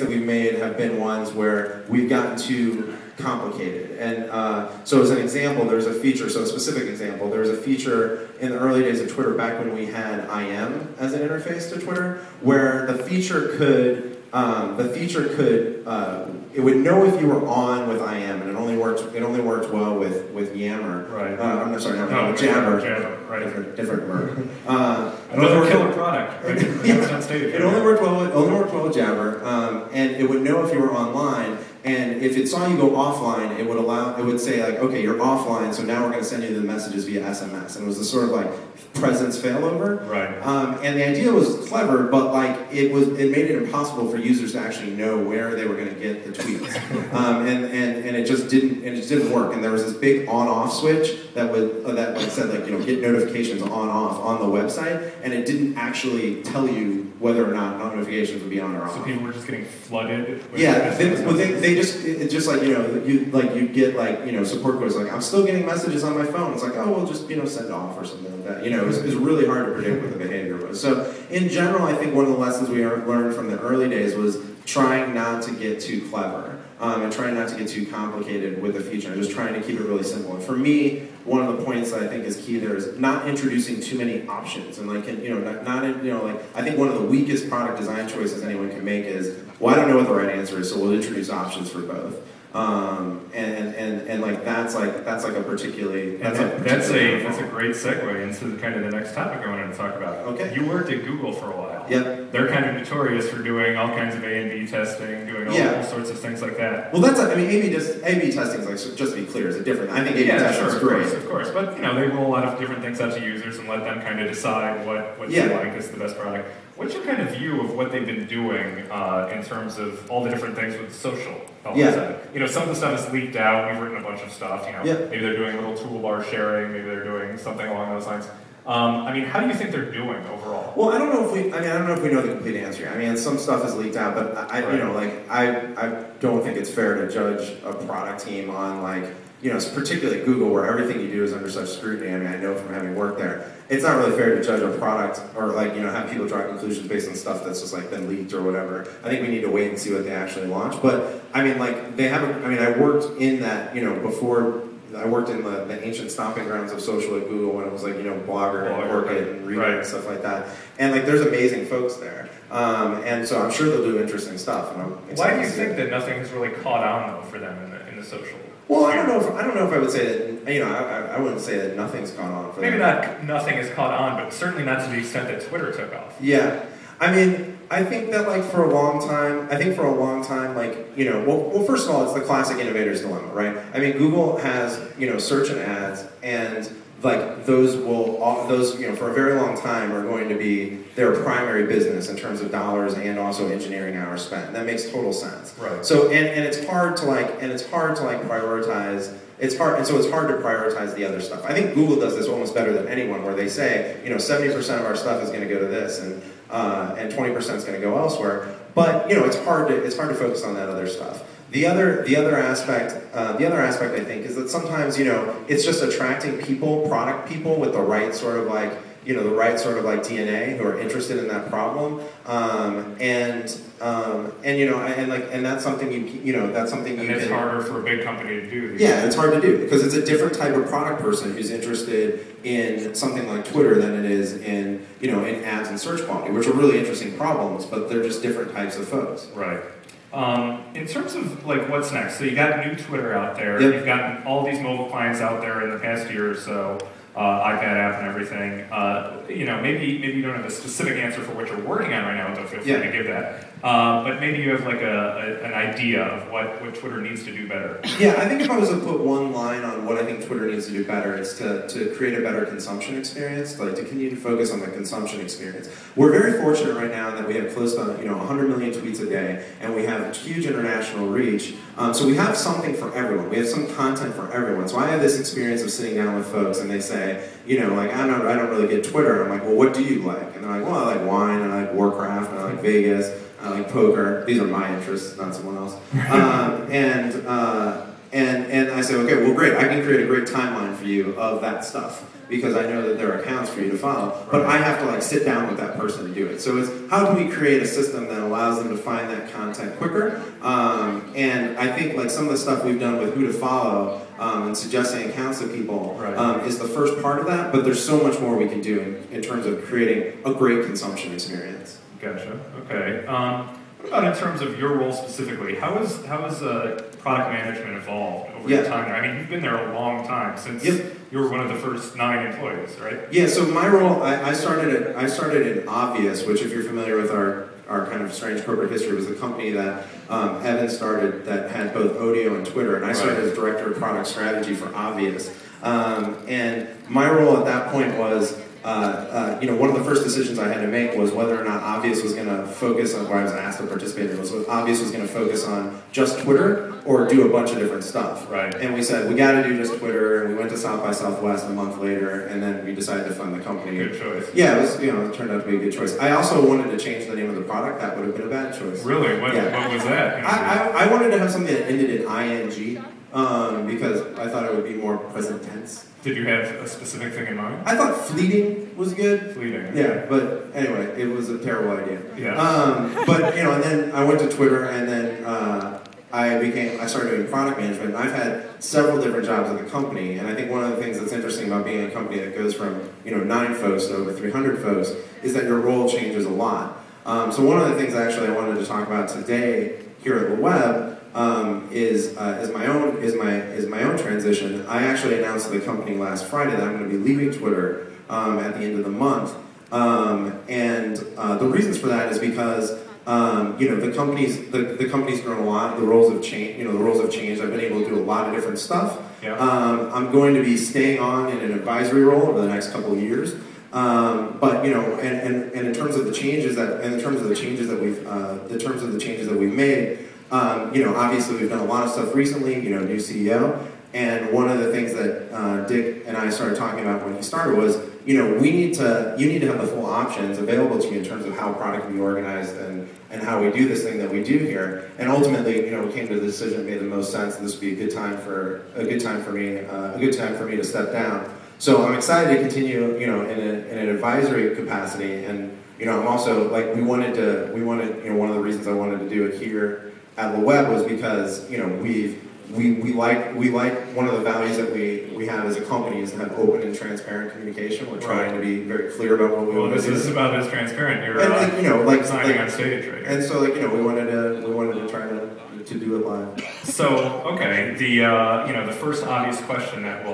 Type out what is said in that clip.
we've made have been ones where we've gotten too complicated. And so as an example, there's a feature, so a specific example, there was a feature in the early days of Twitter back when we had IM as an interface to Twitter, where the feature could, it would know if you were on with IM, and it only worked well with Yammer. Right. I'm sorry, no, Jabber. Jabber, right. Different word. Another killer product, right? It only worked well with Jabber, and it would know if you were online. And if it saw you go offline, it would say like, okay, you're offline, so now we're going to send you the messages via SMS. And it was this sort of like presence failover. Right. And the idea was clever, but like it made it impossible for users to actually know where they were going to get the tweets. And it just didn't work. And there was this big on-off switch that said like, get notifications on-off on the website, and it didn't actually tell you whether or not notifications would be on or off. So people were just getting flooded. Yeah, it's just like you get like support quotes like I'm still getting messages on my phone. It's like we'll just send off or something like that. It was really hard to predict what the behavior was. So in general, I think one of the lessons we learned from the early days was trying not to get too clever and trying not to get too complicated with the feature, and just trying to keep it really simple. And for me, one of the points that I think is key there is not introducing too many options. And like I think one of the weakest product design choices anyone can make is, well, I don't know what the right answer is, so we'll introduce options for both. And like that's a particularly that's a great segue into kind of the next topic I wanted to talk about. Okay. You worked at Google for a while. Yep. They're kind of notorious for doing all kinds of A/B testing, doing all sorts of things like that. Well, A/B testing is like, so just to be clear, is a different. I think A/B testing is great. Of course. But they roll a lot of different things out to users and let them kind of decide what they like is the best product. What's your kind of view of what they've been doing in terms of all the different things with social? Some of the stuff is leaked out. We've written a bunch of stuff. Maybe they're doing a little toolbar sharing. Maybe they're doing something along those lines. How do you think they're doing overall? Well, I don't know if we know the complete answer. Some stuff is leaked out, but I don't think it's fair to judge a product team on particularly Google, where everything you do is under such scrutiny. I know from having worked there, it's not really fair to judge a product or have people draw conclusions based on stuff that's just been leaked or whatever. I think we need to wait and see what they actually launch. But they haven't. I worked in that before. I worked in the ancient stomping grounds of social at Google when it was Blogger and Orchid and Reader and stuff like that. And there's amazing folks there. And so I'm sure they'll do interesting stuff. And why do you think that nothing has really caught on though for them in the social? Well, I don't know if I would say that. I wouldn't say that nothing's gone on for them. Maybe not nothing has caught on, but certainly not to the extent that Twitter took off. Yeah, I think that for a long time, well, first of all, it's the classic innovator's dilemma, right? Google has search and ads, and those for a very long time are going to be their primary business in terms of dollars and also engineering hours spent. That makes total sense. Right. So and it's hard to prioritize. It's hard to prioritize the other stuff. I think Google does this almost better than anyone, where they say 70% of our stuff is going to go to this and 20% is going to go elsewhere. But it's hard to focus on that other stuff. The other aspect I think is that sometimes it's just attracting product people with the right sort of DNA who are interested in that problem, and that's something it's harder for a big company to do. Yeah, it's hard to do because it's a different type of product person who's interested in something like Twitter than it is in in ads and search quality, which are really interesting problems, but they're just different types of folks. Right. In terms of what's next, so you got new Twitter out there. Yep. You've gotten all these mobile clients out there in the past year or so. iPad app and everything. Maybe you don't have a specific answer for what you're working on right now, don't feel free to give that. But maybe you have an idea of what Twitter needs to do better. Yeah, I think if I was to put one line on what I think Twitter needs to do better, it's to create a better consumption experience, to continue to focus on the consumption experience. We're very fortunate right now that we have close to 100 million tweets a day, and we have huge international reach. So we have something for everyone. We have some content for everyone. So I have this experience of sitting down with folks, and they say, I don't really get Twitter. And I'm like, well, what do you like? And they're like, well, I like wine, and I like Warcraft, and I like Vegas, I like poker. These are my interests, not someone else. And I say, okay, well great, I can create a great timeline for you of that stuff because I know that there are accounts for you to follow, but I have to like sit down with that person to do it. So it's how can we create a system that allows them to find that content quicker? And I think like some of the stuff we've done with who to follow and suggesting accounts to people is the first part of that, but there's so much more we can do in terms of creating a great consumption experience. Gotcha, okay. What about in terms of your role specifically? How has product management evolved over time? I mean, you've been there a long time, since you were one of the first 9 employees, right? Yeah, so my role, I started in Obvious, which if you're familiar with our kind of strange corporate history, was a company that Evan started that had both Odeo and Twitter, and I started as Director of Product Strategy for Obvious. And my role at that point was one of the first decisions I had to make was whether or not Obvious was going to focus on, where I was asked to participate in, was whether Obvious was going to focus on just Twitter or do a bunch of different stuff. Right. And we said, we got to do just Twitter, and we went to South by Southwest a month later, and then we decided to fund the company. Good choice. Yeah, it was, it turned out to be a good choice. I also wanted to change the name of the product. That would have been a bad choice. Really? What was that? I wanted to have something that ended in ing, because I thought it would be more present tense. Did you have a specific thing in mind? I thought fleeting was good. Fleeting. Yeah, but anyway, it was a terrible idea. Yeah. But and then I went to Twitter, and then I started doing product management. And I've had several different jobs at the company, and I think one of the things that's interesting about being a company that goes from 9 folks to over 300 folks is that your role changes a lot. So one of the things actually I wanted to talk about today here at LEWEB is my own transition. I actually announced to the company last Friday that I'm going to be leaving Twitter at the end of the month, and the reasons for that is because the company's grown a lot. The roles have changed. The roles have changed. I've been able to do a lot of different stuff. Yeah. I'm going to be staying on in an advisory role over the next couple of years. But and in terms of the changes that we've made. Obviously we've done a lot of stuff recently, new CEO, and one of the things that Dick and I started talking about when he started was, you need to have the full options available to you in terms of how product can be organized and how we do this thing that we do here. And ultimately, we came to the decision that made the most sense, and this would be a good time for me to step down. So I'm excited to continue, in an advisory capacity, and I'm also we wanted, one of the reasons I wanted to do it here at LEWEB was because we like one of the values that we have as a company is to have open and transparent communication. We're trying to be very clear about what we want to do. This is about as transparent. You're signing on stage, right? And so we wanted to try to do it live. So okay, the first obvious question that will